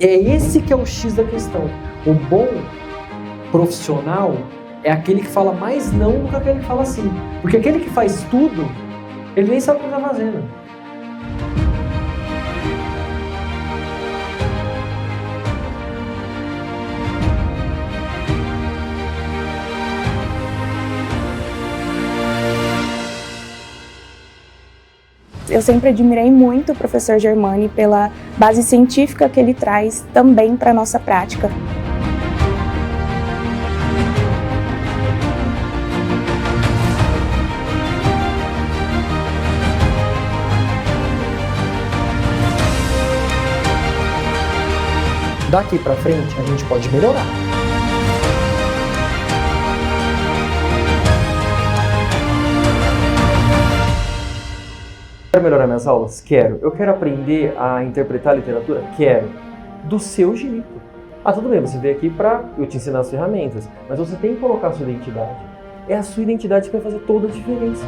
É esse que é o X da questão. O bom profissional é aquele que fala mais não do que aquele que fala sim. Porque aquele que faz tudo, ele nem sabe o que está fazendo. Eu sempre admirei muito o professor Germani pela base científica que ele traz também para a nossa prática. Daqui para frente, a gente pode melhorar. Quero melhorar minhas aulas? Quero. Eu quero aprender a interpretar literatura? Quero. Do seu jeito. Ah, tudo bem, você veio aqui para eu te ensinar as ferramentas, mas você tem que colocar a sua identidade. É a sua identidade que vai fazer toda a diferença.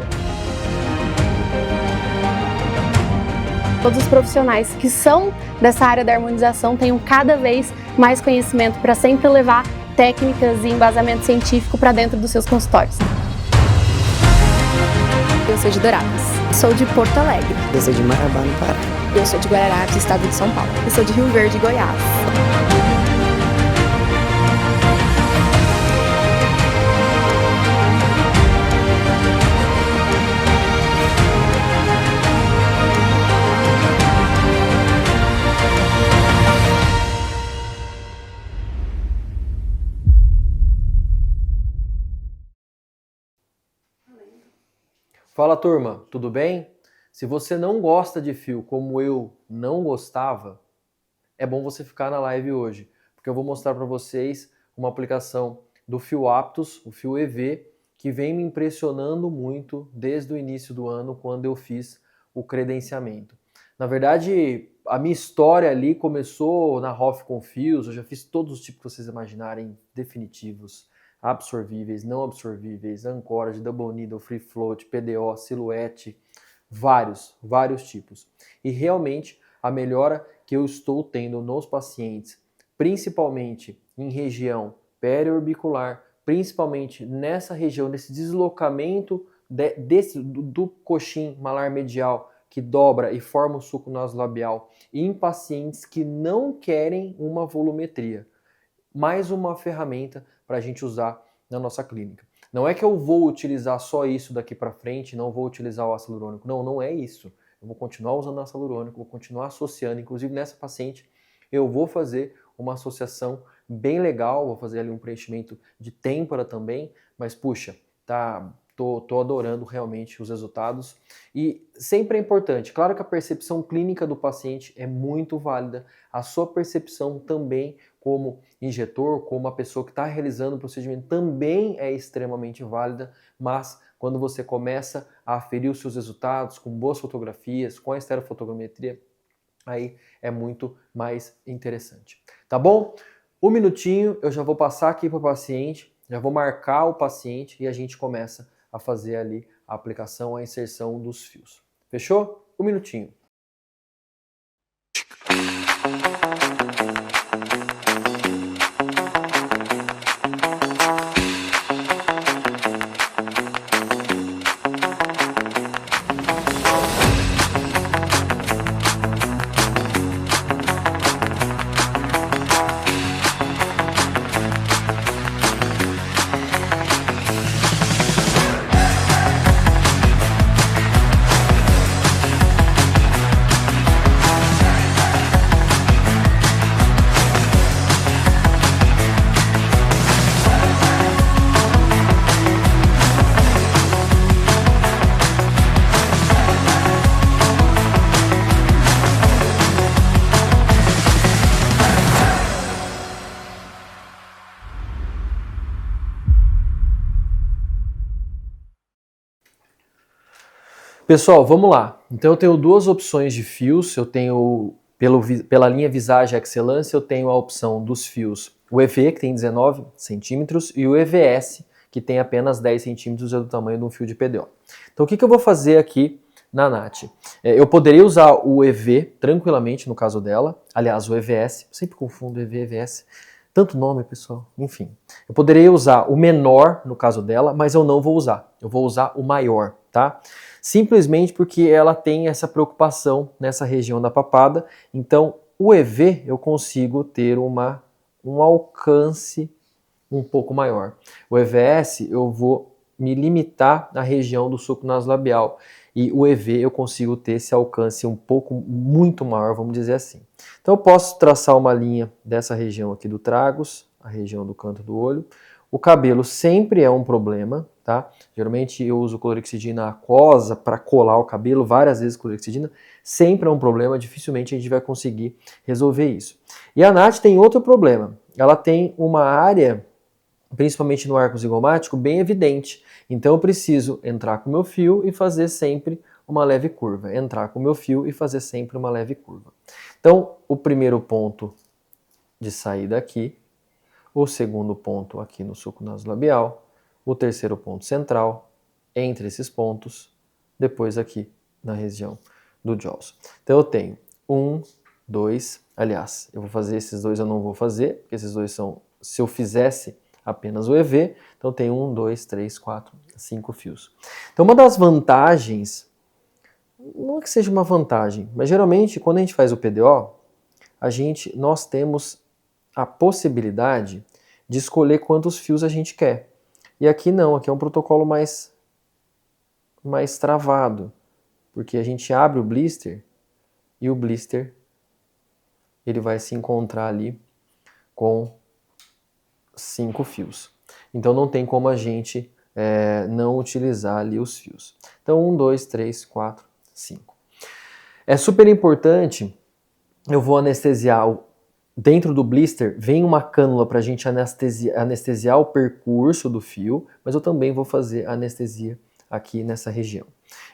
Todos os profissionais que são dessa área da harmonização tenham cada vez mais conhecimento para sempre levar técnicas e embasamento científico para dentro dos seus consultórios. Eu sou de Dourados. Sou de Porto Alegre. Eu sou de Marabá, no Pará. Eu sou de Guararapes, estado de São Paulo. Eu sou de Rio Verde, Goiás. Fala, turma, tudo bem? Se você não gosta de fio como eu não gostava, é bom você ficar na live hoje, porque eu vou mostrar para vocês uma aplicação do fio Aptus, o fio EV, que vem me impressionando muito desde o início do ano, quando eu fiz o credenciamento. Na verdade, a minha história ali começou na Hoff com fios, eu já fiz todos os tipos que vocês imaginarem, definitivos, absorvíveis, não absorvíveis, ancorage, double needle, free float, PDO, silhuete, vários tipos. E realmente a melhora que eu estou tendo nos pacientes, principalmente em região periorbicular, principalmente nessa região, nesse deslocamento do coxim malar medial que dobra e forma o sulco nasolabial, e em pacientes que não querem uma volumetria. Mais uma ferramenta para a gente usar na nossa clínica. Não é que eu vou utilizar só isso daqui para frente, não vou utilizar o ácido hialurônico. Não, não é isso. Eu vou continuar usando o ácido hialurônico, vou continuar associando. Inclusive nessa paciente eu vou fazer uma associação bem legal, vou fazer ali um preenchimento de têmpora também, mas puxa, tô adorando realmente os resultados. E sempre é importante, claro que a percepção clínica do paciente é muito válida, a sua percepção também como injetor, como a pessoa que está realizando o procedimento também é extremamente válida, mas quando você começa a aferir os seus resultados com boas fotografias, com a estereofotogrametria, aí é muito mais interessante. Tá bom? Um minutinho, eu já vou passar aqui para o paciente, já vou marcar o paciente e a gente começa a fazer ali a aplicação, a inserção dos fios. Fechou? Um minutinho. Pessoal, vamos lá. Então eu tenho duas opções de fios. Eu tenho, pela linha Visage Excellence, eu tenho a opção dos fios o EV, que tem 19 centímetros, e o EVS, que tem apenas 10 centímetros, é do tamanho de um fio de PDO. Então o que eu vou fazer aqui na Nath. Eu poderia usar o EV tranquilamente no caso dela, aliás, o EVS, sempre confundo EV e EVS, tanto nome, pessoal, enfim. Eu poderia usar o menor no caso dela, mas eu não vou usar, eu vou usar o maior, tá? Simplesmente porque ela tem essa preocupação nessa região da papada, então o EV eu consigo ter um alcance um pouco maior. O EVS eu vou me limitar na região do sulco nasolabial e o EV eu consigo ter esse alcance um pouco muito maior, vamos dizer assim. Então eu posso traçar uma linha dessa região aqui do tragus, a região do canto do olho. O cabelo sempre é um problema, tá? Geralmente eu uso clorexidina aquosa para colar o cabelo, várias vezes clorexidina, sempre é um problema, dificilmente a gente vai conseguir resolver isso. E a Nath tem outro problema, ela tem uma área, principalmente no arco zigomático, bem evidente. Então eu preciso entrar com o meu fio e fazer sempre uma leve curva. Entrar com o meu fio e fazer sempre uma leve curva. Então, o primeiro ponto de saída aqui, o segundo ponto aqui no sulco nasolabial, o terceiro ponto central, entre esses pontos, depois aqui na região do jaws. Então eu tenho 1, 2, aliás, eu vou fazer esses dois, eu não vou fazer, porque esses dois são, se eu fizesse apenas o EV, então tem 1, 2, 3, 4, 5 fios. Então uma das vantagens, não é que seja uma vantagem, mas geralmente quando a gente faz o PDO, nós temos a possibilidade de escolher quantos fios a gente quer. E aqui não, aqui é um protocolo mais travado, porque a gente abre o blister e o blister ele vai se encontrar ali com 5 fios. Então não tem como a gente não utilizar ali os fios. Então 1, 2, 3, 4, 5. É super importante, eu vou anestesiar, dentro do blister vem uma cânula para a gente anestesiar o percurso do fio, mas eu também vou fazer anestesia aqui nessa região.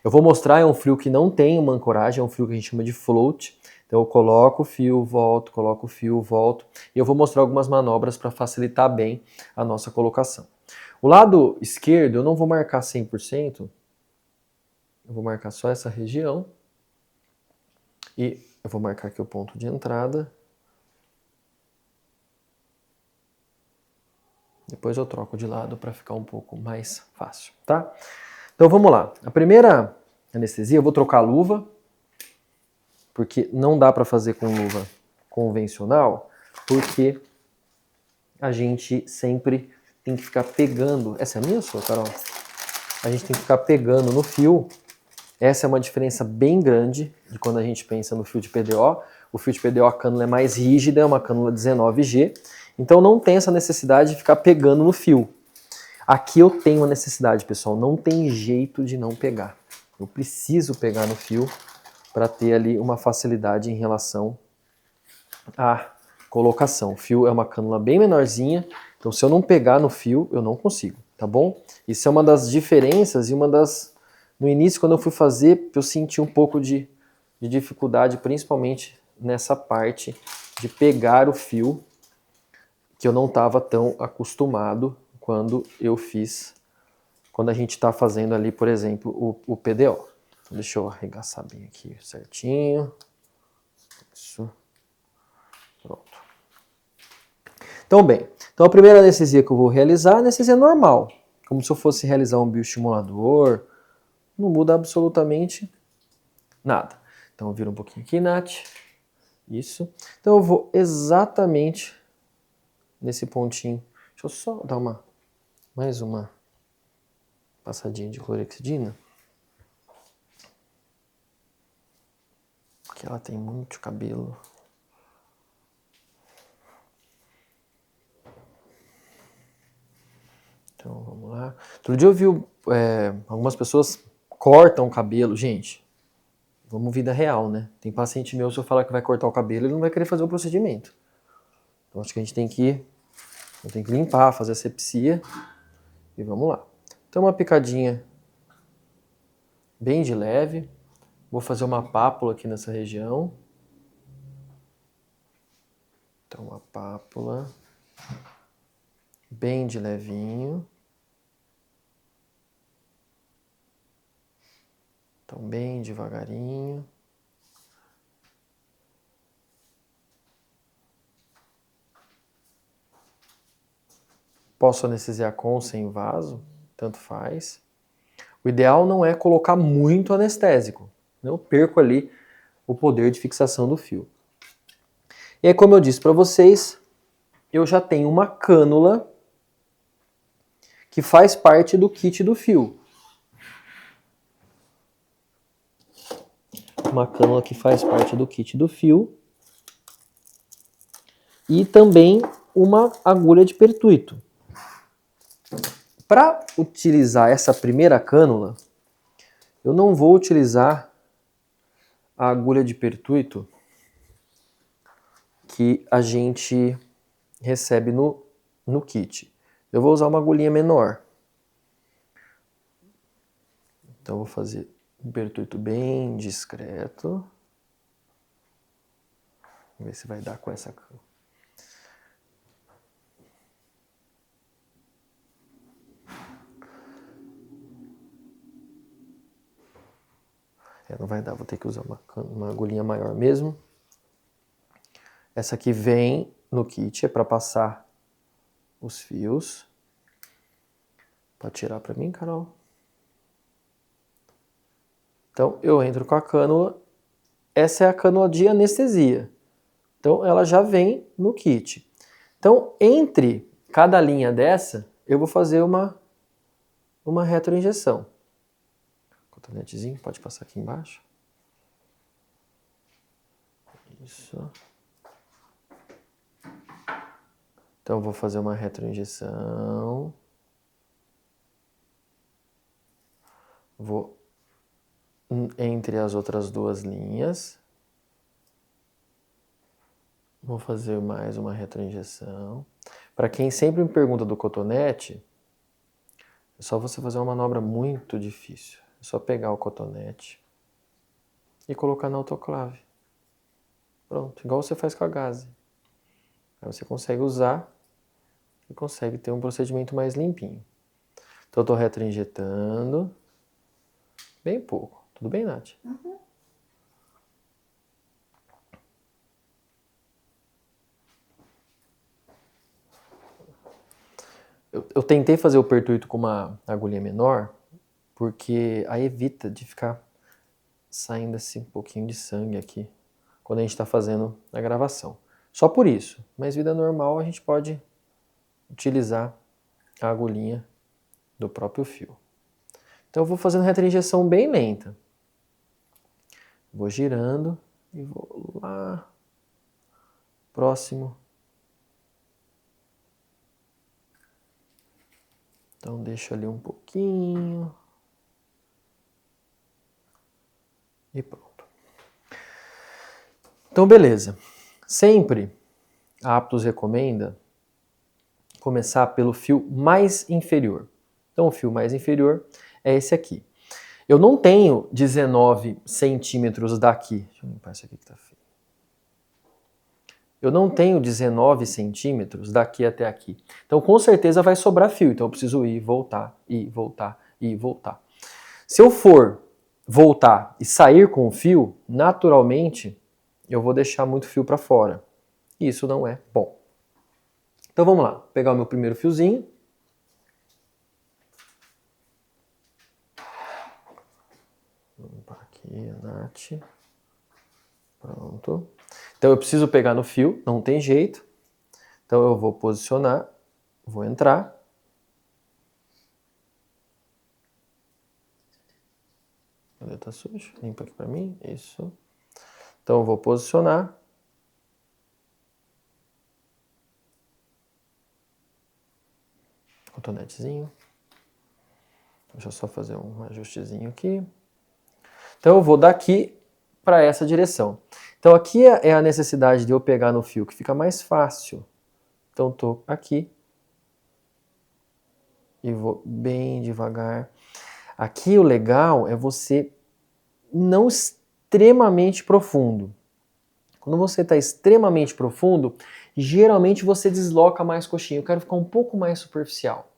Eu vou mostrar, é um fio que não tem uma ancoragem, é um fio que a gente chama de float. Então eu coloco o fio, volto, coloco o fio, volto. E eu vou mostrar algumas manobras para facilitar bem a nossa colocação. O lado esquerdo eu não vou marcar 100%, eu vou marcar só essa região. E eu vou marcar aqui o ponto de entrada. Depois eu troco de lado para ficar um pouco mais fácil, tá? Então vamos lá. A primeira anestesia, eu vou trocar a luva, porque não dá para fazer com luva convencional, porque a gente sempre tem que ficar pegando. Essa é a minha ou sua, Carol? A gente tem que ficar pegando no fio. Essa é uma diferença bem grande de quando a gente pensa no fio de PDO. O fio de PDO, a cânula é mais rígida, é uma cânula 19G, então não tem essa necessidade de ficar pegando no fio. Aqui eu tenho a necessidade, pessoal, não tem jeito de não pegar. Eu preciso pegar no fio para ter ali uma facilidade em relação à colocação. O fio é uma cânula bem menorzinha, então se eu não pegar no fio, eu não consigo, tá bom? Isso é uma das diferenças e uma das... No início, quando eu fui fazer, eu senti um pouco de dificuldade, principalmente nessa parte de pegar o fio, que eu não estava tão acostumado quando a gente está fazendo ali, por exemplo, o PDO. Então, deixa eu arregaçar bem aqui certinho. Isso. Pronto. Então, bem, a primeira anestesia que eu vou realizar é a anestesia normal, como se eu fosse realizar um bioestimulador. Não muda absolutamente nada. Então, vira um pouquinho aqui, Nath. Isso. Então, eu vou exatamente nesse pontinho. Deixa eu só dar mais uma passadinha de clorexidina. Porque ela tem muito cabelo. Então, vamos lá. Outro dia eu vi algumas pessoas cortam o cabelo. Gente, vamos vida real, né? Tem paciente meu, se eu falar que vai cortar o cabelo, ele não vai querer fazer o procedimento. Então, acho que a gente tem que limpar, fazer asepsia e vamos lá. Então, uma picadinha bem de leve. Vou fazer uma pápula aqui nessa região. Então, uma pápula bem de levinho. Então, bem devagarinho. Posso anestesiar com ou sem vaso, tanto faz. O ideal não é colocar muito anestésico. Eu perco ali o poder de fixação do fio. E aí, como eu disse para vocês, eu já tenho uma cânula que faz parte do kit do fio. Uma cânula que faz parte do kit do fio. E também uma agulha de pertuito. Para utilizar essa primeira cânula, eu não vou utilizar a agulha de pertuito que a gente recebe no kit. Eu vou usar uma agulhinha menor. Então eu vou fazer um pertuito bem discreto. Vamos ver se vai dar com essa cânula. Não vai dar, vou ter que usar uma agulhinha maior mesmo. Essa aqui vem no kit, é para passar os fios. Pode tirar para mim, Carol? Então, eu entro com a cânula. Essa é a cânula de anestesia. Então, ela já vem no kit. Então, entre cada linha dessa, eu vou fazer uma retroinjeção. Cotonetezinho, pode passar aqui embaixo. Isso. Então, eu vou fazer uma retroinjeção. Vou entre as outras duas linhas. Vou fazer mais uma retroinjeção. Para quem sempre me pergunta do cotonete, é só você fazer uma manobra muito difícil. É só pegar o cotonete e colocar na autoclave. Pronto, igual você faz com a gaze. Aí você consegue usar e consegue ter um procedimento mais limpinho. Então eu estou retroinjetando. Bem pouco. Tudo bem, Nath? Uhum. Eu tentei fazer o pertuito com uma agulhinha menor, porque aí evita de ficar saindo assim um pouquinho de sangue aqui, quando a gente está fazendo a gravação. Só por isso. Mas vida normal a gente pode utilizar a agulhinha do próprio fio. Então eu vou fazendo retroinjeção bem lenta. Vou girando e vou lá próximo. Então deixo ali um pouquinho. E pronto. Então beleza. Sempre a Aptus recomenda começar pelo fio mais inferior. Então o fio mais inferior é esse aqui. Eu não tenho 19 centímetros daqui. Deixa eu limpar isso aqui que tá feio. Eu não tenho 19 centímetros daqui até aqui. Então, com certeza vai sobrar fio. Então, eu preciso ir, voltar, ir, voltar, ir, voltar. Se eu for voltar e sair com o fio, naturalmente, eu vou deixar muito fio para fora. E isso não é bom. Então, vamos lá. Vou pegar o meu primeiro fiozinho. Vou limpar aqui a Nath. Pronto. Então eu preciso pegar no fio, não tem jeito. Então eu vou posicionar, vou entrar. Cadê? Tá sujo? Limpa aqui pra mim. Isso. Então eu vou posicionar. Cotonetezinho. Deixa eu só fazer um ajustezinho aqui. Então eu vou daqui para essa direção. Então aqui é a necessidade de eu pegar no fio, que fica mais fácil. Então estou aqui e vou bem devagar. Aqui o legal é você não extremamente profundo. Quando você está extremamente profundo, geralmente você desloca mais coxinha. Eu quero ficar um pouco mais superficial.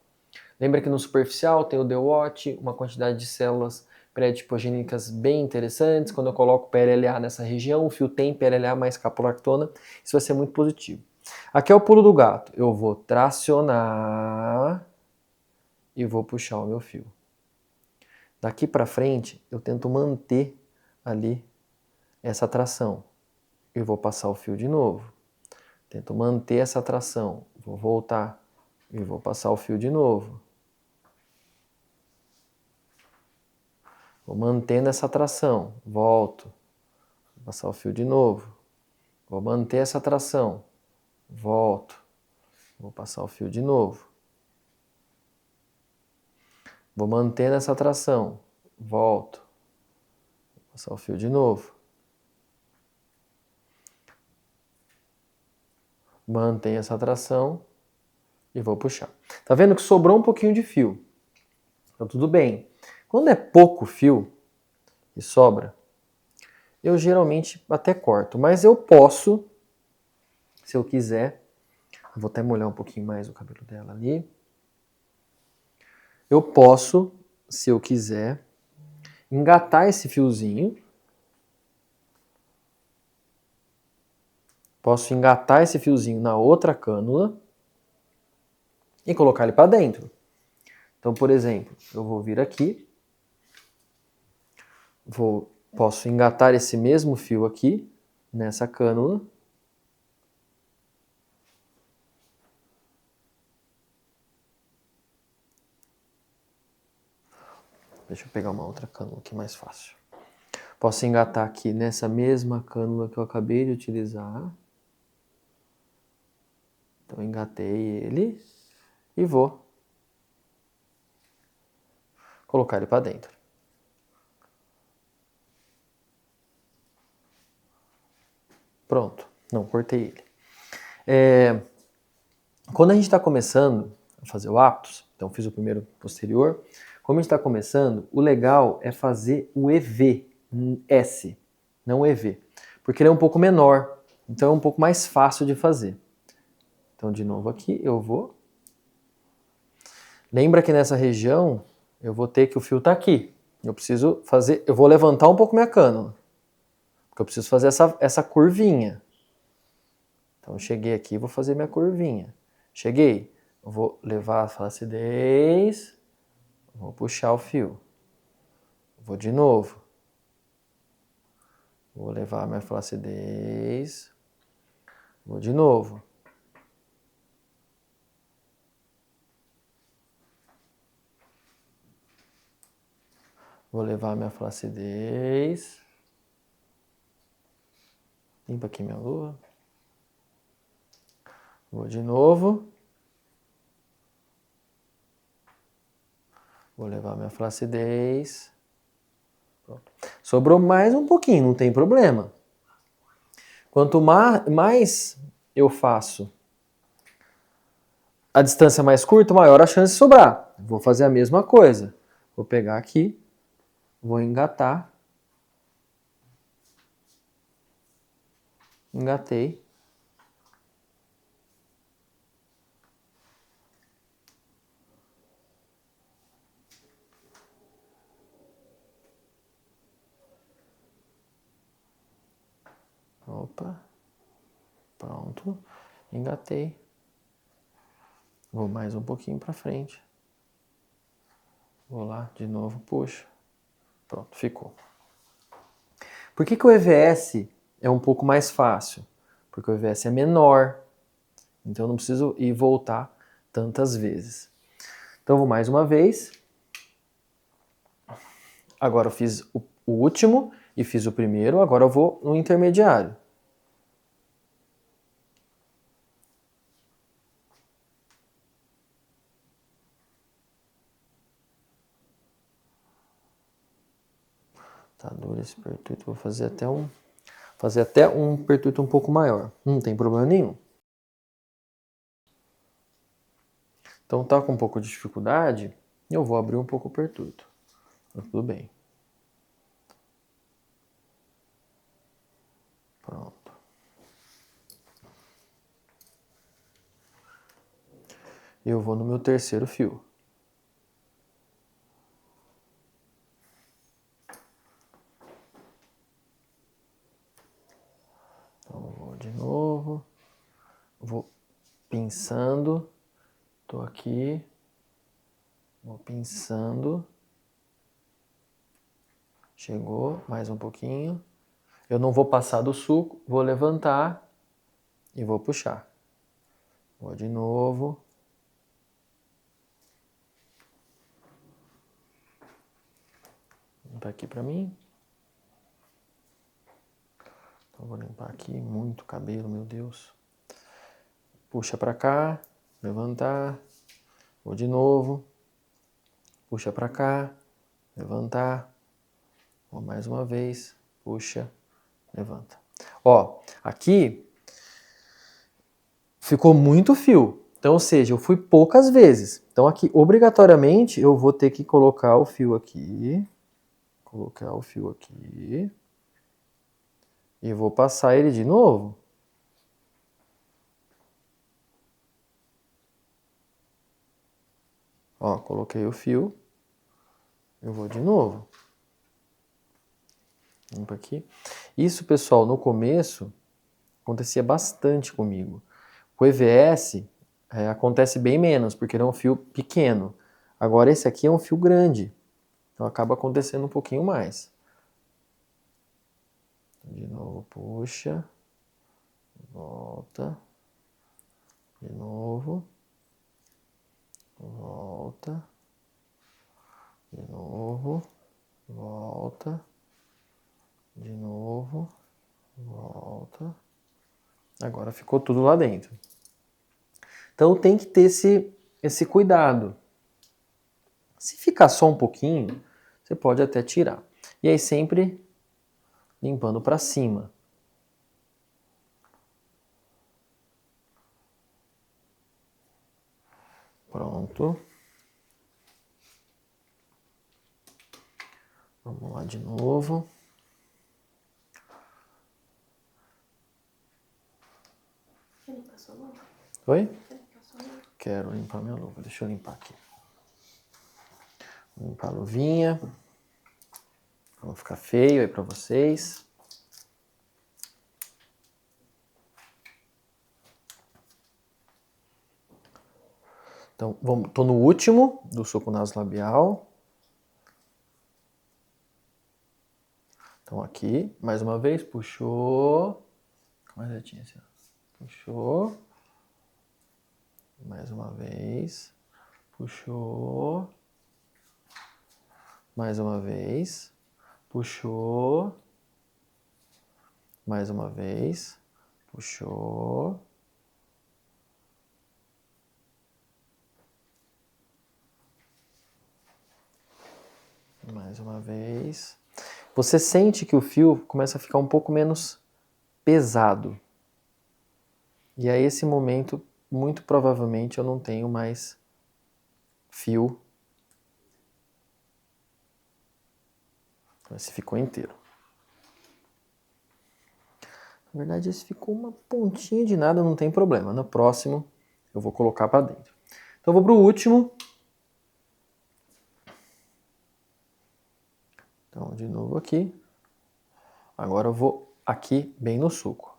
Lembra que no superficial tem o DeWatt, uma quantidade de células pré-adipogênicas bem interessantes. Quando eu coloco PLLA nessa região, o fio tem PLLA mais caprolactona, isso vai ser muito positivo. Aqui é o pulo do gato. Eu vou tracionar e vou puxar o meu fio. Daqui para frente, eu tento manter ali essa tração. Eu vou passar o fio de novo. Tento manter essa tração. Vou voltar e vou passar o fio de novo. Vou mantendo essa tração. Volto. Vou passar o fio de novo. Vou manter essa tração. Volto. Vou passar o fio de novo. Vou mantendo essa tração. Volto. Vou passar o fio de novo. Mantenho essa tração e vou puxar. Tá vendo que sobrou um pouquinho de fio? Então tudo bem. Quando é pouco fio e sobra, eu geralmente até corto, mas eu posso, se eu quiser, eu vou até molhar um pouquinho mais o cabelo dela ali. Eu posso, se eu quiser, engatar esse fiozinho. Posso engatar esse fiozinho na outra cânula e colocar ele para dentro. Então, por exemplo, eu vou vir aqui, posso engatar esse mesmo fio aqui nessa cânula. Deixa eu pegar uma outra cânula aqui mais fácil. Posso engatar aqui nessa mesma cânula que eu acabei de utilizar. Então, engatei ele e vou colocar ele para dentro. Pronto, não cortei ele. Quando a gente está começando a fazer o aptus, então fiz o primeiro posterior, como a gente está começando, o legal é fazer o EV-S, não o EV, porque ele é um pouco menor, então é um pouco mais fácil de fazer. Então, de novo aqui, eu vou. Lembra que nessa região, eu vou ter que o fio tá aqui. Eu vou levantar um pouco minha cânula, porque eu preciso fazer essa curvinha. Então, eu cheguei aqui, vou fazer minha curvinha. Cheguei, eu vou levar a flacidez, vou puxar o fio. Vou de novo. Vou levar a minha flacidez, vou de novo. Vou levar a minha flacidez. Limpa aqui minha lua. Vou de novo. Vou levar minha flacidez. Pronto. Sobrou mais um pouquinho, não tem problema. Quanto mais eu faço a distância mais curta, maior a chance de sobrar. Vou fazer a mesma coisa. Vou pegar aqui, vou engatar. Engatei. Opa. Pronto. Engatei. Vou mais um pouquinho para frente. Vou lá, de novo, puxo. Pronto, ficou. Por que o EVS é um pouco mais fácil? Porque o EVS é menor. Então eu não preciso ir e voltar tantas vezes. Então vou mais uma vez. Agora eu fiz o último e fiz o primeiro. Agora eu vou no intermediário. Tá duro esse pertuito, vou fazer até um pertuito um pouco maior. Não tem problema nenhum. Então tá com um pouco de dificuldade, eu vou abrir um pouco o pertuito. Tá tudo bem. Pronto. Eu vou no meu terceiro fio. pinçando. Tô aqui. Vou pinçando. Chegou, mais um pouquinho. Eu não vou passar do suco, vou levantar e vou puxar. Vou de novo. Limpa aqui pra mim. Então vou limpar aqui, muito cabelo, meu Deus. Puxa pra cá, levantar. Vou de novo. Puxa pra cá, levantar. Vou mais uma vez, puxa, levanta. Ó, aqui ficou muito fio. Então, ou seja, eu fui poucas vezes. Então aqui, obrigatoriamente, eu vou ter que colocar o fio aqui. Colocar o fio aqui. E vou passar ele de novo. Ó, coloquei o fio. Eu vou de novo. Limpa aqui. Isso, pessoal, no começo acontecia bastante comigo. O EVS acontece bem menos, porque ele é um fio pequeno. Agora esse aqui é um fio grande. Então acaba acontecendo um pouquinho mais. De novo, puxa. Volta. De novo. Volta. De novo. Volta. De novo. Volta. Agora ficou tudo lá dentro. Então tem que ter esse cuidado. Se ficar só um pouquinho, você pode até tirar. E aí sempre limpando para cima. Pronto. Vamos lá de novo. Quer limpar sua luva? Oi? Quer limpar sua luva? Quero limpar minha luva. Deixa eu limpar aqui. Vou limpar a luvinha. Pra não ficar feio aí pra vocês. Então, tô no último do suco nasolabial. Então aqui, mais uma vez, puxou. Mais retinho assim, ó. Puxou. Mais uma vez. Puxou. Mais uma vez. Puxou. Mais uma vez. Puxou. Mais uma vez. Você sente que o fio começa a ficar um pouco menos pesado. E a esse momento, muito provavelmente, eu não tenho mais fio. Esse ficou inteiro. Na verdade, esse ficou uma pontinha de nada, não tem problema. No próximo, eu vou colocar para dentro. Então, eu vou para o último. Então, de novo aqui. Agora eu vou aqui, bem no suco.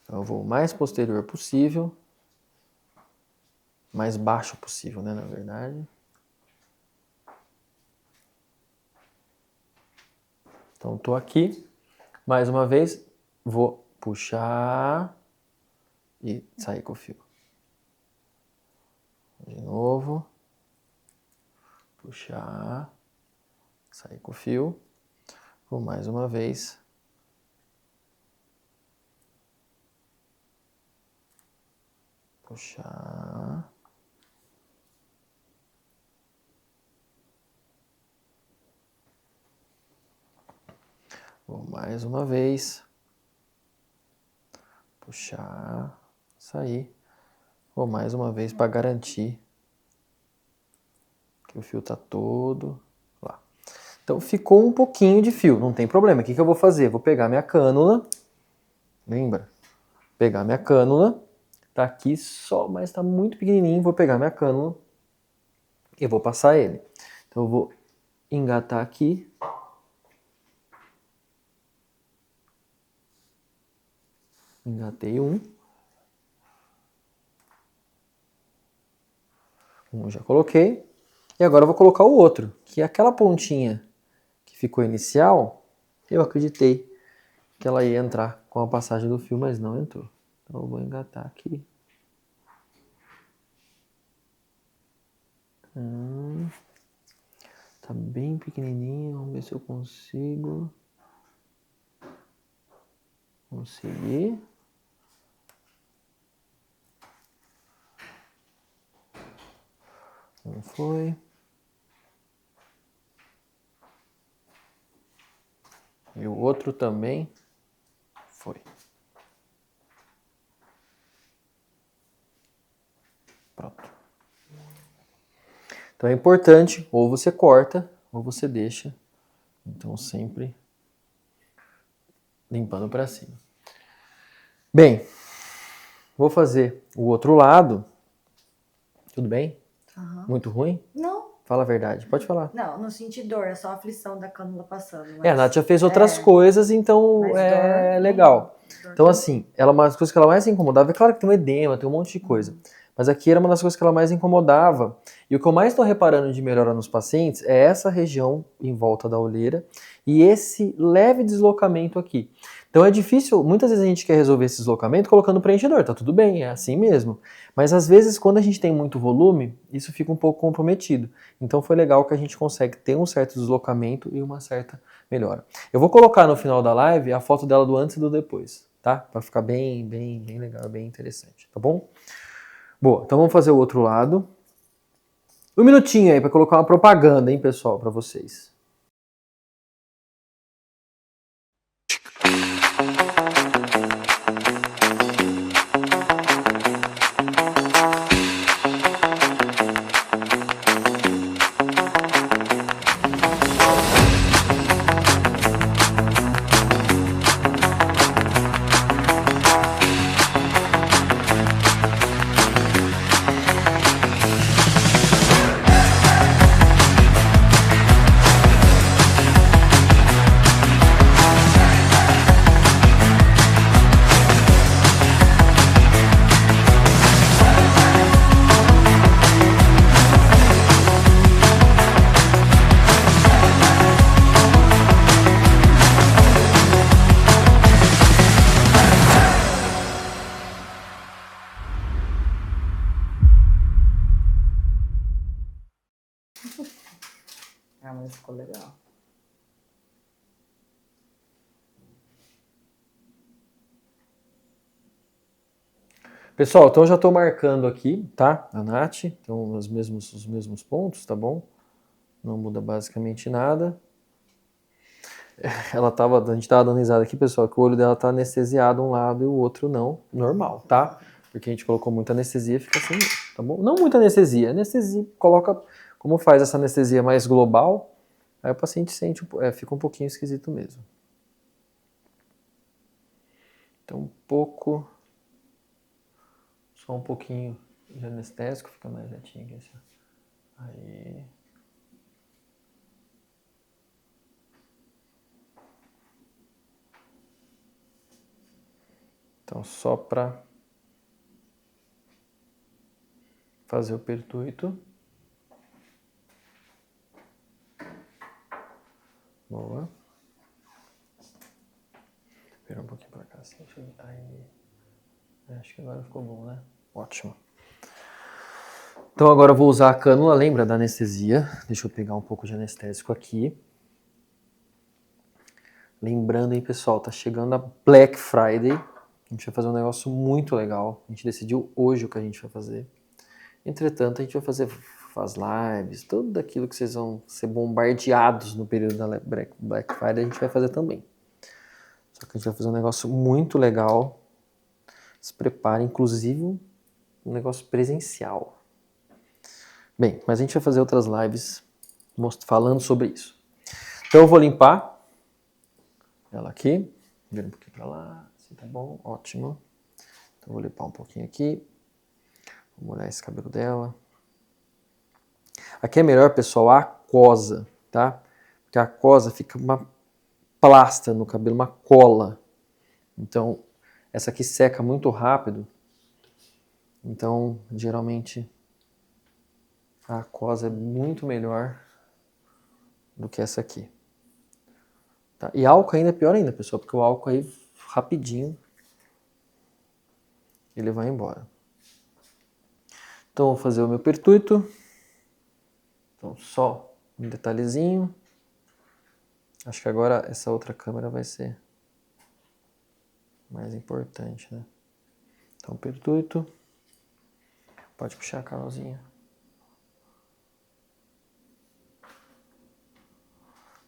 Então, eu vou o mais posterior possível. Mais baixo possível, né, na verdade. Então, estou aqui. Mais uma vez, vou puxar e sair com o fio. De novo. Puxar. Sair com o fio. Vou mais uma vez. Puxar. Vou mais uma vez. Puxar. Sair. Vou mais uma vez para garantir que o fio tá todo lá. Então ficou um pouquinho de fio, não tem problema. O que eu vou fazer? Vou pegar minha cânula. Lembra? Pegar minha cânula. Tá aqui só, mas tá muito pequenininho. Vou pegar minha cânula e vou passar ele. Então eu vou engatar aqui. Engatei um. Um já coloquei. E agora eu vou colocar o outro, que é aquela pontinha que ficou inicial, eu acreditei que ela ia entrar com a passagem do fio, mas não entrou. Então eu vou engatar aqui. Tá bem pequenininho, vamos ver se eu consigo. Consegui. Não foi. E o outro também foi. Pronto. Então é importante, ou você corta, ou você deixa. Então sempre limpando para cima. Bem, vou fazer o outro lado. Tudo bem? Uhum. Muito ruim? Não. Fala a verdade, pode falar. Não senti dor, é só a aflição da cânula passando. A Nath já fez outras coisas, então é legal. Então assim, uma das coisas que ela mais incomodava, é claro que tem um edema, tem um monte de coisa, mas aqui era uma das coisas que ela mais incomodava. E o que eu mais estou reparando de melhora nos pacientes é essa região em volta da olheira e esse leve deslocamento aqui. Então é difícil, muitas vezes a gente quer resolver esse deslocamento colocando preenchedor, tá tudo bem, é assim mesmo. Mas às vezes quando a gente tem muito volume, isso fica um pouco comprometido. Então foi legal que a gente consegue ter um certo deslocamento e uma certa melhora. Eu vou colocar no final da live a foto dela do antes e do depois, tá? Para ficar bem legal, bem interessante, tá bom? Boa, então vamos fazer o outro lado. Um minutinho aí para colocar uma propaganda, hein, pessoal, para vocês. Ah, mas ficou legal. Pessoal, então eu já estou marcando aqui, tá? A Nath, então os mesmos pontos, tá bom? Não muda basicamente nada. A gente tava dando risada aqui, pessoal, que o olho dela tá anestesiado um lado e o outro não, normal, tá? Porque a gente colocou muita anestesia, fica assim, tá bom? Não muita anestesia, coloca, como faz essa anestesia mais global, aí o paciente sente, fica um pouquinho esquisito mesmo. Então só um pouquinho de anestésico, fica mais retinho aqui assim. Aí. Então, só para fazer o pertuito. Boa. Espera um pouquinho para cá. Assim, aí. Acho que agora ficou bom, né? Ótimo. Então agora eu vou usar a cânula, lembra da anestesia? Deixa eu pegar um pouco de anestésico aqui. Lembrando aí, pessoal, tá chegando a Black Friday. A gente vai fazer um negócio muito legal. A gente decidiu hoje o que a gente vai fazer. Entretanto, a gente vai fazer as lives, tudo aquilo que vocês vão ser bombardeados no período da Black Friday, a gente vai fazer também. Só que a gente vai fazer um negócio muito legal. Se prepare, inclusive um negócio presencial. Bem, mas a gente vai fazer outras lives falando sobre isso. Então eu vou limpar ela aqui. Vira um pouquinho pra lá. Assim tá bom, ótimo. Então eu vou limpar um pouquinho aqui. Vou molhar esse cabelo dela. Aqui é melhor, pessoal, a aquosa, tá? Porque a aquosa fica uma plástica no cabelo, uma cola. Então Essa aqui seca muito rápido, então geralmente a aquosa é muito melhor do que essa aqui. Tá? E álcool ainda é pior ainda, pessoal, porque o álcool aí rapidinho ele vai embora. Então vou fazer o meu pertuito. Então só um detalhezinho. Acho que agora essa outra câmera vai ser mais importante, né? Então pertuito. Pode puxar, Carolzinha.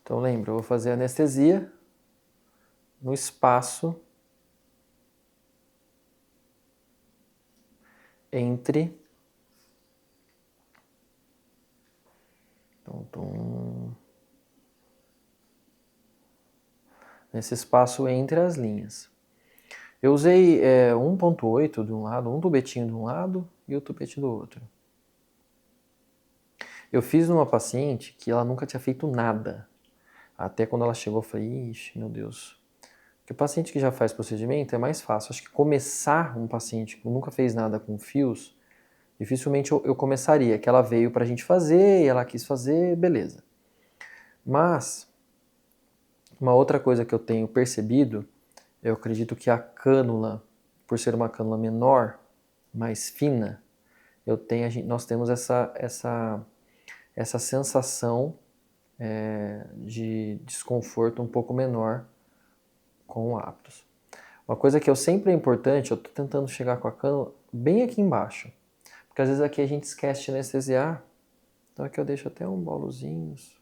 Então lembra, eu vou fazer anestesia no espaço entre nesse espaço entre as linhas. Eu usei 1.8 de um lado, um tubetinho de um lado e o tubete do outro. Eu fiz numa paciente que ela nunca tinha feito nada. Até quando ela chegou, eu falei, ixi, meu Deus. Porque o paciente que já faz procedimento é mais fácil. Acho que começar um paciente que nunca fez nada com fios, dificilmente eu começaria. Que ela veio pra gente fazer, e ela quis fazer, beleza. Mas, uma outra coisa que eu tenho percebido, eu acredito que a cânula, por ser uma cânula menor, mais fina, nós temos essa sensação de desconforto um pouco menor com o Aptus. Uma coisa que sempre é importante, eu estou tentando chegar com a cânula bem aqui embaixo, porque às vezes aqui a gente esquece de anestesiar, então aqui eu deixo até um bolozinhos.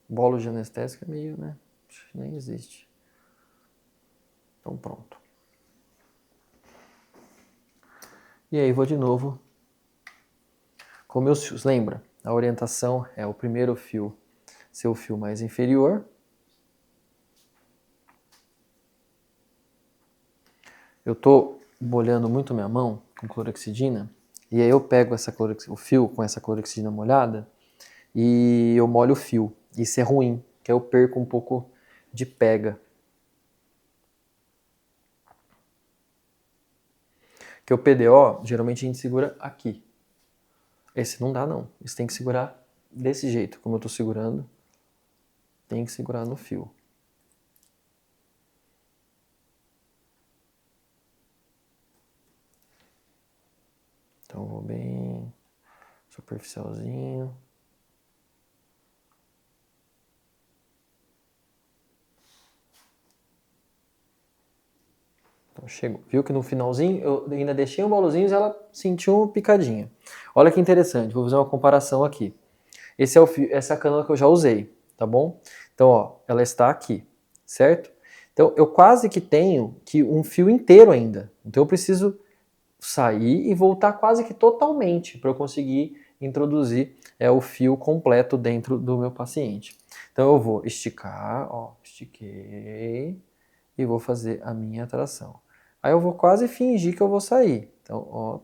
Bolo de anestésico é meio, né? Acho que nem existe. Então pronto. E aí vou de novo com meus fios. Lembra? A orientação é o primeiro fio ser o fio mais inferior. Eu estou molhando muito minha mão com clorexidina e aí eu pego o fio com essa clorexidina molhada e eu molho o fio. Isso é ruim, que eu perco um pouco de pega. Que o PDO, geralmente a gente segura aqui. Esse não dá não, esse tem que segurar desse jeito, como eu estou segurando, tem que segurar no fio. Então eu vou bem superficialzinho. Então chegou. Viu que no finalzinho eu ainda deixei um bolozinho e ela sentiu uma picadinha. Olha que interessante, vou fazer uma comparação aqui. Esse é o fio, essa é a cânula que eu já usei, tá bom? Então, ó, ela está aqui, certo? Então, eu quase que tenho um fio inteiro ainda. Então, eu preciso sair e voltar quase que totalmente para eu conseguir introduzir o fio completo dentro do meu paciente. Então, eu vou esticar, ó, estiquei e vou fazer a minha tração. Aí eu vou quase fingir que eu vou sair. Então, ó,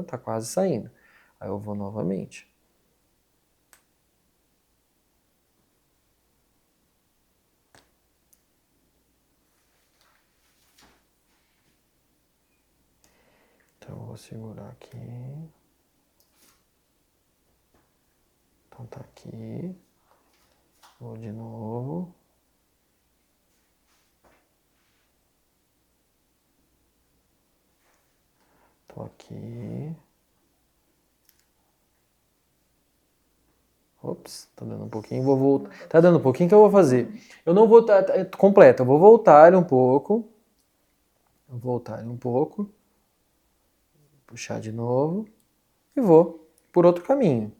tá quase saindo. Aí eu vou novamente. Então, eu vou segurar aqui. Então, tá aqui. Vou de novo. Tô aqui. Ops, tá dando um pouquinho, vou voltar. Tá dando um pouquinho, que eu vou fazer? Eu não vou estar completo, eu vou voltar ele um pouco. Puxar de novo. E vou por outro caminho.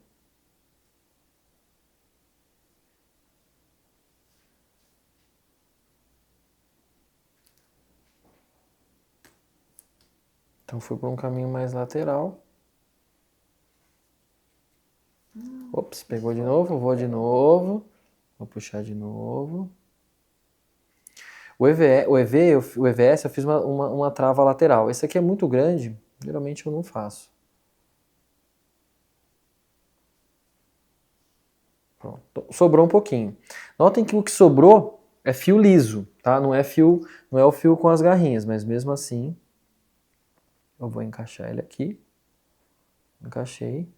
Então fui por um caminho mais lateral. Ops, pegou de novo, vou de novo. Vou puxar de novo. O EVS eu fiz uma trava lateral. Esse aqui é muito grande, geralmente eu não faço. Pronto, sobrou um pouquinho. Notem que o que sobrou É fio liso, tá? Não é o fio com as garrinhas, mas mesmo assim eu vou encaixar ele aqui. Encaixei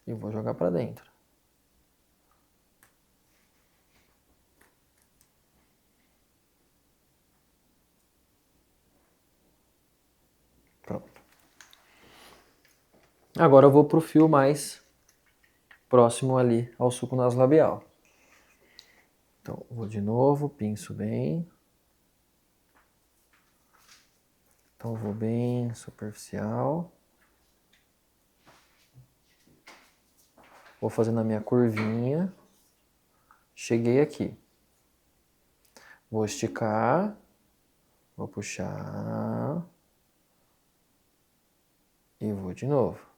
e vou jogar para dentro. Pronto. Agora eu vou pro fio mais próximo ali ao suco nasolabial. Então, vou de novo, pinço bem. Então, vou bem superficial. Vou fazendo a minha curvinha. Cheguei aqui. Vou esticar. Vou puxar. E vou de novo.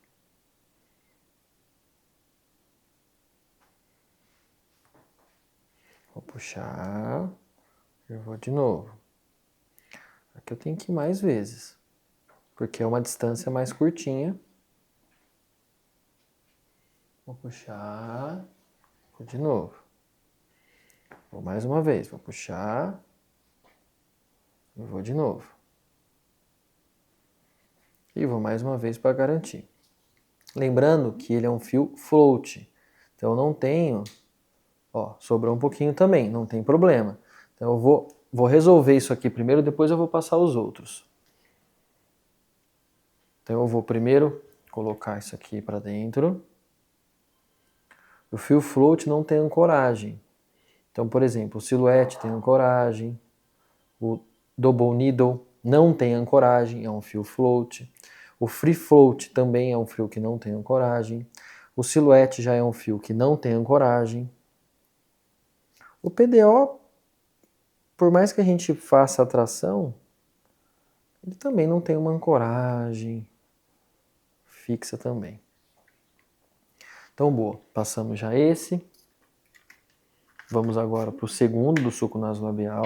Vou puxar. E vou de novo. Aqui eu tenho que ir mais vezes. Porque é uma distância mais curtinha. Vou puxar. Vou de novo. Vou mais uma vez. Vou puxar. E vou de novo. E vou mais uma vez para garantir. Lembrando que ele é um fio float. Então eu não tenho... Ó, sobrou um pouquinho também, não tem problema. Então eu vou resolver isso aqui primeiro, depois eu vou passar os outros. Então eu vou primeiro colocar isso aqui para dentro. O fio float não tem ancoragem. Então, por exemplo, o silhouette tem ancoragem. O double needle não tem ancoragem, é um fio float. O free float também é um fio que não tem ancoragem. O silhouette já é um fio que não tem ancoragem. O PDO, por mais que a gente faça a tração, ele também não tem uma ancoragem fixa também. Então, boa, passamos já esse. Vamos agora para o segundo do suco nasolabial.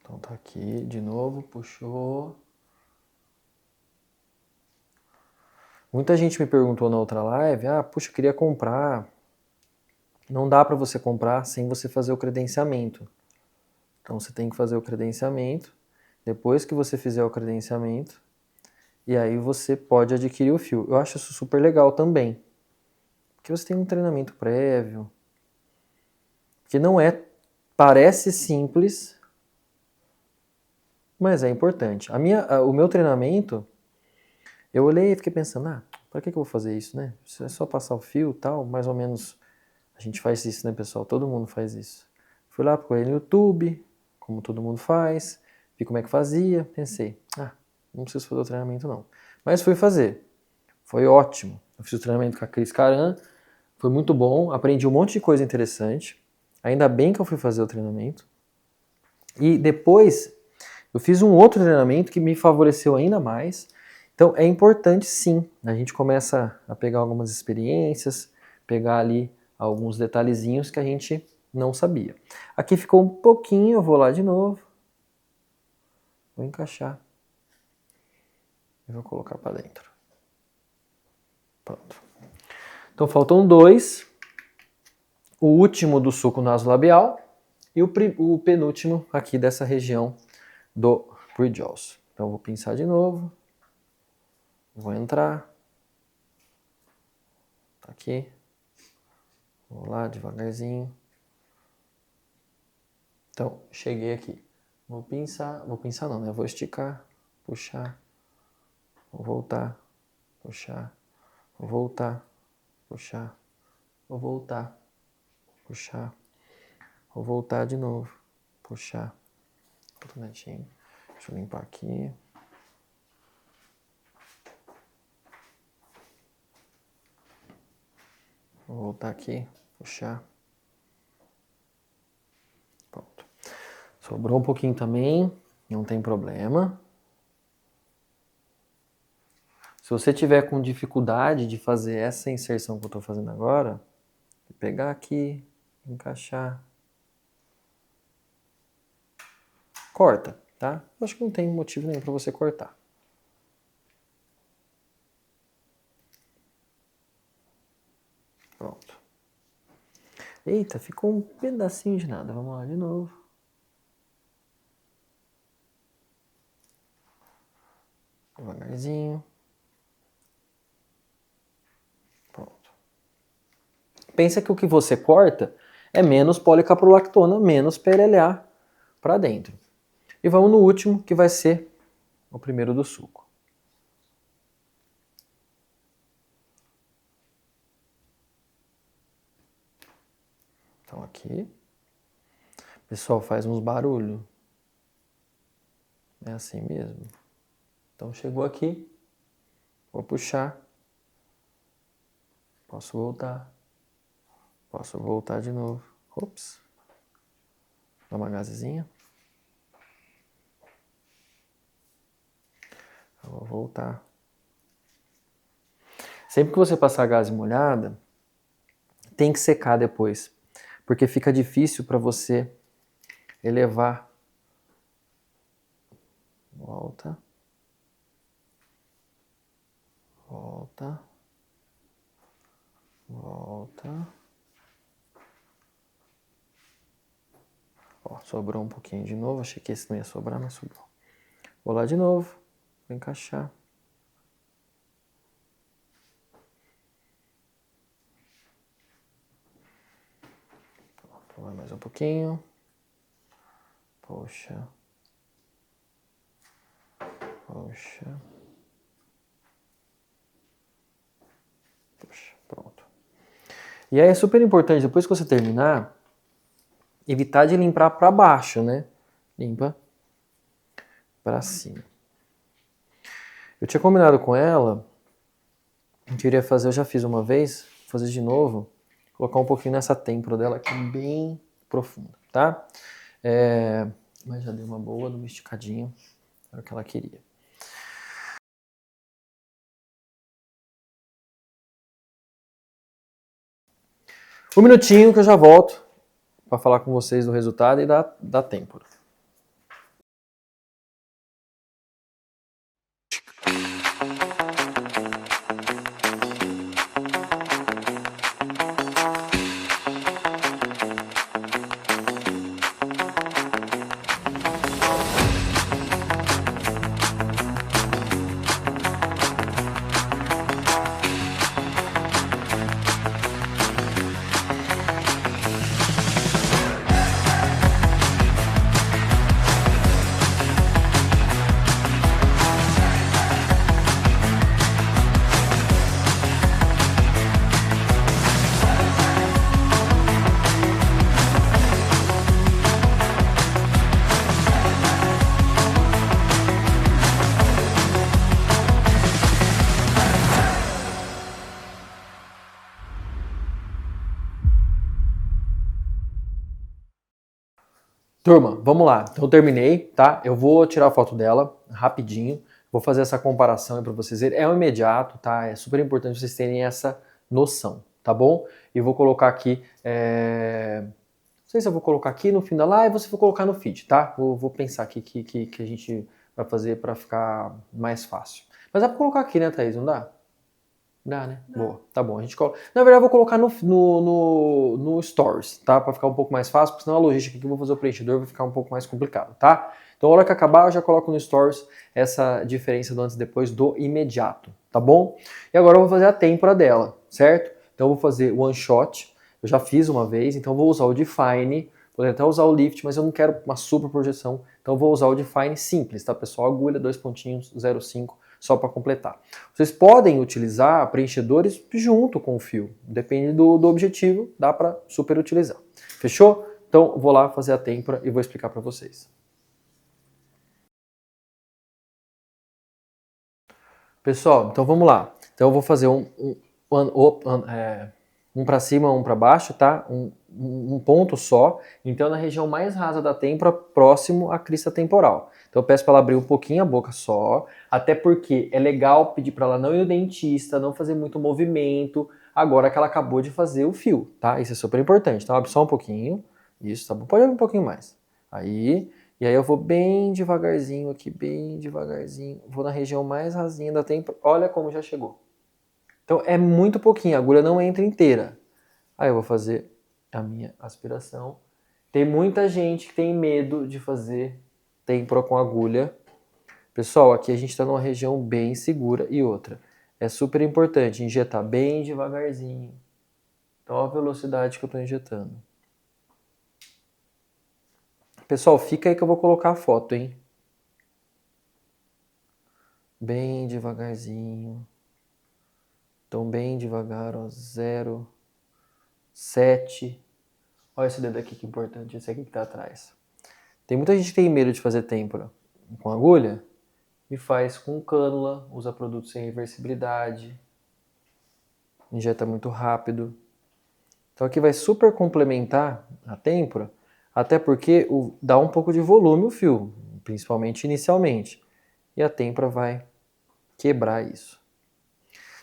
Então tá aqui, de novo, puxou. Muita gente me perguntou na outra live, puxa, eu queria comprar. Não dá para você comprar sem você fazer o credenciamento. Então você tem que fazer o credenciamento. Depois que você fizer o credenciamento, e aí você pode adquirir o fio. Eu acho isso super legal também. Porque você tem um treinamento prévio. Que não é... Parece simples, mas é importante. O meu treinamento, eu olhei e fiquei pensando, para que eu vou fazer isso, né? É só passar o fio e tal, mais ou menos a gente faz isso, né, pessoal? Todo mundo faz isso. Fui lá, procurei no YouTube, como todo mundo faz, vi como é que fazia, pensei, não preciso fazer o treinamento não. Mas fui fazer. Foi ótimo. Eu fiz o treinamento com a Cris Caran, foi muito bom, aprendi um monte de coisa interessante. Ainda bem que eu fui fazer o treinamento. E depois eu fiz um outro treinamento que me favoreceu ainda mais. Então é importante sim, a gente começa a pegar algumas experiências, pegar ali alguns detalhezinhos que a gente não sabia. Aqui ficou um pouquinho, eu vou lá de novo. Vou encaixar. E vou colocar para dentro. Pronto. Então faltam 2. O último do suco nasolabial e o penúltimo aqui dessa região do pre-jaws. Então eu vou pinçar de novo. Vou entrar. Tá aqui. Vou lá devagarzinho. Então, cheguei aqui. Vou pinçar não, né? Vou esticar, puxar, vou voltar, puxar, vou voltar, puxar, vou voltar, puxar, vou voltar de novo, puxar. Outro netinho. Deixa eu limpar aqui. Vou voltar aqui, puxar. Pronto. Sobrou um pouquinho também, não tem problema. Se você tiver com dificuldade de fazer essa inserção que eu estou fazendo agora, pegar aqui, encaixar. Corta. tá? Eu acho que não tem motivo nenhum para você cortar. Pronto. Eita, ficou um pedacinho de nada. Vamos lá de novo. Devagarzinho. Pronto. Pensa que o que você corta é menos policaprolactona, menos PLLA para dentro. E vamos no último, que vai ser o primeiro do suco. Então aqui, pessoal, faz uns barulhos. É assim mesmo. Então chegou aqui, vou puxar. Posso voltar de novo. Ops. Dá uma gazezinha. Eu vou voltar. Sempre que você passar a gaze molhada, tem que secar depois, porque fica difícil para você elevar. Volta. Volta. Volta. Ó, sobrou um pouquinho de novo. Achei que esse não ia sobrar, mas sobrou. Vou lá de novo. Vou encaixar. Pronto, vai mais um pouquinho. Poxa. Poxa. Poxa, pronto. E aí é super importante, depois que você terminar, evitar de limpar para baixo, né? Limpa para cima. Eu tinha combinado com ela, que eu iria fazer, eu já fiz uma vez, vou fazer de novo, colocar um pouquinho nessa têmpora dela aqui, bem profunda, tá? Mas já deu uma boa, numa esticadinha, era o que ela queria. Um minutinho que eu já volto para falar com vocês do resultado e da têmpora. Turma, vamos lá. Então eu terminei, tá? Eu vou tirar a foto dela rapidinho. Vou fazer essa comparação aí para vocês verem. É um imediato, tá? É super importante vocês terem essa noção, tá bom? E vou colocar aqui... Não sei se eu vou colocar aqui no fim da live ou se eu vou colocar no feed, tá? Vou pensar aqui que a gente vai fazer para ficar mais fácil. Mas dá para colocar aqui, né, Thaís? Não dá? Dá, né? Dá. Boa, tá bom. A gente coloca... Na verdade, eu vou colocar no Stories, tá? Pra ficar um pouco mais fácil, porque senão a logística que eu vou fazer o preenchedor vai ficar um pouco mais complicado, tá? Então, a hora que acabar, eu já coloco no Stories essa diferença do antes e depois do imediato, tá bom? E agora eu vou fazer a têmpora dela, certo? Então, eu vou fazer one shot. Eu já fiz uma vez, então eu vou usar o Define. Poderia até usar o Lift, mas eu não quero uma super projeção. Então, eu vou usar o Define simples, tá, pessoal? Agulha, 2 pontinhos, 0,5. Só para completar. Vocês podem utilizar preenchedores junto com o fio. Depende do objetivo, dá para super utilizar. Fechou? Então, vou lá fazer a têmpora e vou explicar para vocês. Pessoal, então vamos lá. Então eu vou fazer um para cima, um para baixo, tá? Um ponto só. Então na região mais rasa da têmpora, próximo à crista temporal. Então eu peço para ela abrir um pouquinho a boca só, até porque é legal pedir para ela não ir no dentista, não fazer muito movimento, agora que ela acabou de fazer o fio, tá? Isso é super importante. Então abre só um pouquinho, isso, tá bom? Pode abrir um pouquinho mais. Aí, E aí eu vou bem devagarzinho aqui, bem devagarzinho. Vou na região mais rasinha da têmpora. Olha como já chegou. Então é muito pouquinho, a agulha não entra inteira. Aí eu vou fazer a minha aspiração. Tem muita gente que tem medo de fazer têmpora com agulha. Pessoal, aqui a gente está numa região bem segura. E outra, é super importante injetar bem devagarzinho. Então olha a velocidade que eu estou injetando. Pessoal, fica aí que eu vou colocar a foto, hein? Bem devagarzinho. Então bem devagar, ó, 0, 7. Olha esse dedo aqui que importante, esse aqui que tá atrás. Tem muita gente que tem medo de fazer têmpora com agulha e faz com cânula, usa produtos sem reversibilidade, injeta muito rápido. Então aqui vai super complementar a têmpora, até porque dá um pouco de volume o fio, principalmente inicialmente. E a têmpora vai quebrar isso.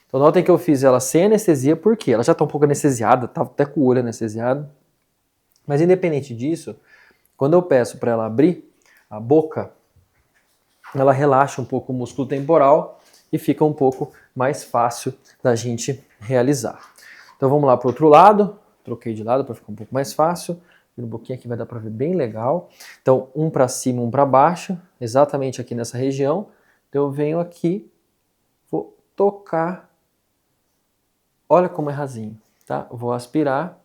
Então notem que eu fiz ela sem anestesia, porque ela já está um pouco anestesiada, tá até com o olho anestesiado. Mas independente disso, quando eu peço para ela abrir a boca, ela relaxa um pouco o músculo temporal e fica um pouco mais fácil da gente realizar. Então vamos lá para o outro lado. Troquei de lado para ficar um pouco mais fácil. Um pouquinho aqui vai dar para ver bem legal. Então um para cima, um para baixo, exatamente aqui nessa região. Então eu venho aqui, vou tocar. Olha como é rasinho, tá? Vou aspirar.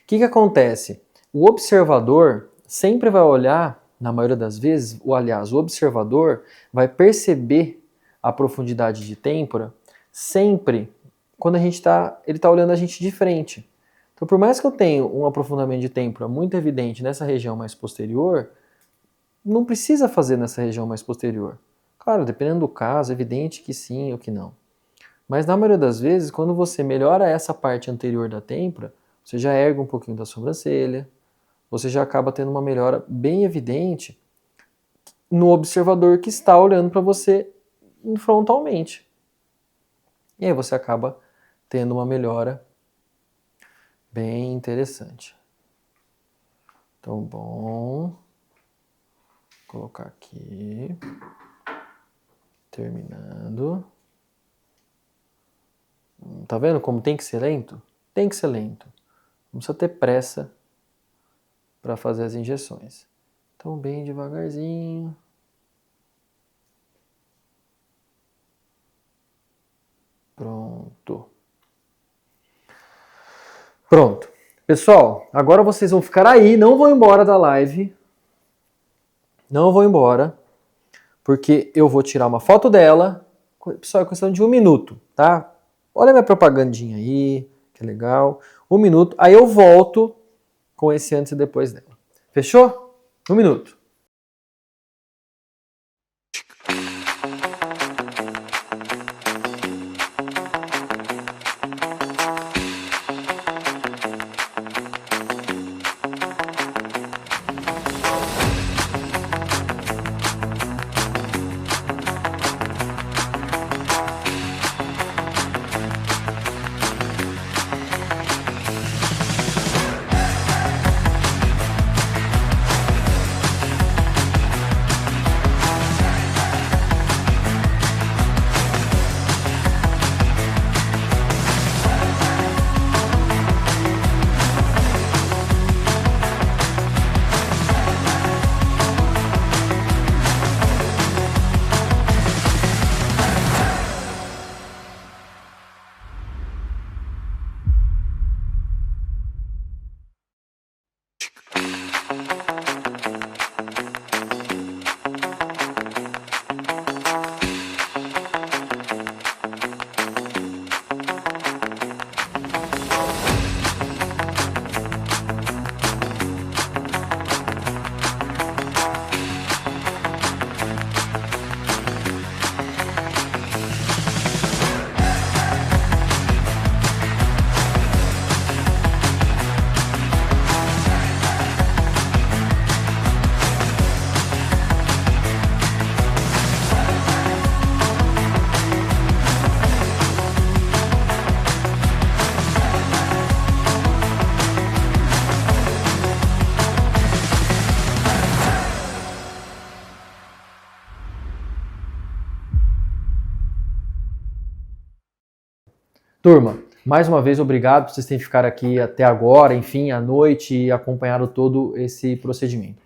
O que acontece? O observador sempre vai olhar, na maioria das vezes, aliás, o observador vai perceber a profundidade de têmpora sempre quando ele está olhando a gente de frente. Então, por mais que eu tenha um aprofundamento de têmpora muito evidente nessa região mais posterior, não precisa fazer nessa região mais posterior. Claro, dependendo do caso, é evidente que sim ou que não. Mas na maioria das vezes, quando você melhora essa parte anterior da têmpora, você já ergue um pouquinho da sobrancelha, você já acaba tendo uma melhora bem evidente no observador que está olhando para você frontalmente. E aí você acaba tendo uma melhora bem interessante. Então, bom. Vou colocar aqui. Terminando. Tá vendo como tem que ser lento? Tem que ser lento. Não precisa ter pressa para fazer as injeções. Então, bem devagarzinho. Pronto. Pronto. Pessoal, agora vocês vão ficar aí, não vão embora da live. Não vão embora, porque eu vou tirar uma foto dela. Pessoal, é questão de 1 minuto, tá? Olha a minha propagandinha aí, que legal. 1 minuto, aí eu volto com esse antes e depois dela. Fechou? 1 minuto. Turma, mais uma vez, obrigado por vocês terem ficado aqui até agora, enfim, à noite e acompanhado todo esse procedimento.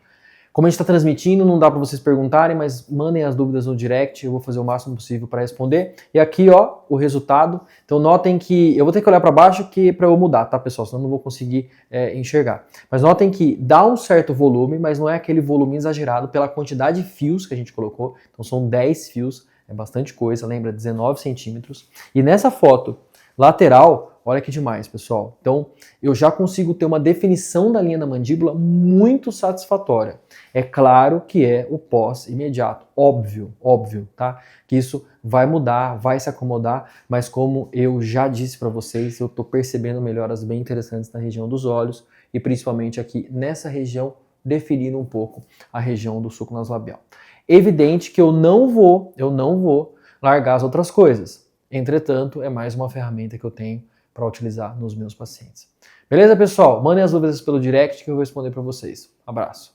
Como a gente está transmitindo, não dá para vocês perguntarem, mas mandem as dúvidas no direct, eu vou fazer o máximo possível para responder. E aqui, ó, o resultado. Então notem que, eu vou ter que olhar para baixo para eu mudar, tá, pessoal? Senão eu não vou conseguir enxergar. Mas notem que dá um certo volume, mas não é aquele volume exagerado pela quantidade de fios que a gente colocou. Então são 10 fios, é bastante coisa, lembra? 19 centímetros. E nessa foto lateral, olha que demais, pessoal. Então, eu já consigo ter uma definição da linha da mandíbula muito satisfatória. É claro que é o pós-imediato, óbvio, tá? Que isso vai mudar, vai se acomodar, mas como eu já disse para vocês, eu tô percebendo melhoras bem interessantes na região dos olhos e principalmente aqui nessa região, definindo um pouco a região do sulco nasolabial. Evidente que eu não vou largar as outras coisas. Entretanto, é mais uma ferramenta que eu tenho para utilizar nos meus pacientes. Beleza, pessoal? Mandem as dúvidas pelo direct que eu vou responder para vocês. Abraço.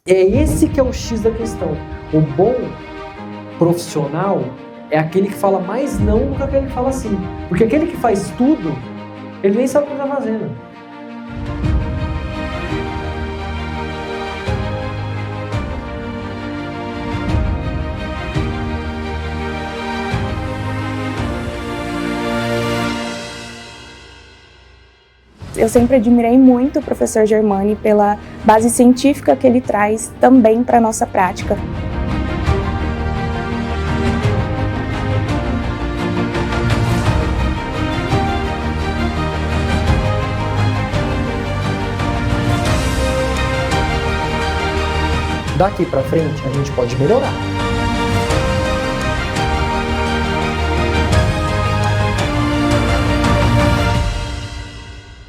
É esse que é o X da questão. O bom profissional é aquele que fala mais não do que aquele que fala sim. Porque aquele que faz tudo, ele nem sabe o que está fazendo. Eu sempre admirei muito o professor Germani pela base científica que ele traz também para a nossa prática. Daqui para frente a gente pode melhorar.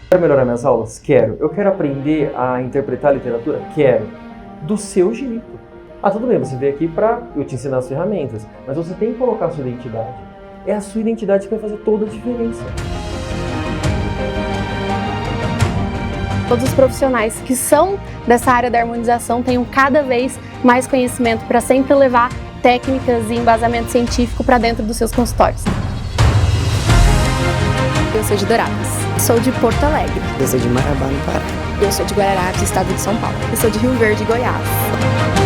Quero melhorar minhas aulas? Quero. Eu quero aprender a interpretar a literatura? Quero. Do seu jeito. Ah, tudo bem, você veio aqui para eu te ensinar as ferramentas, mas você tem que colocar a sua identidade. É a sua identidade que vai fazer toda a diferença. Todos os profissionais que são dessa área da harmonização tenham cada vez mais conhecimento para sempre levar técnicas e embasamento científico para dentro dos seus consultórios. Eu sou de Dourados. Sou de Porto Alegre. Eu sou de Marabá, no Pará. Eu sou de Guararapes, estado de São Paulo. Eu sou de Rio Verde, Goiás.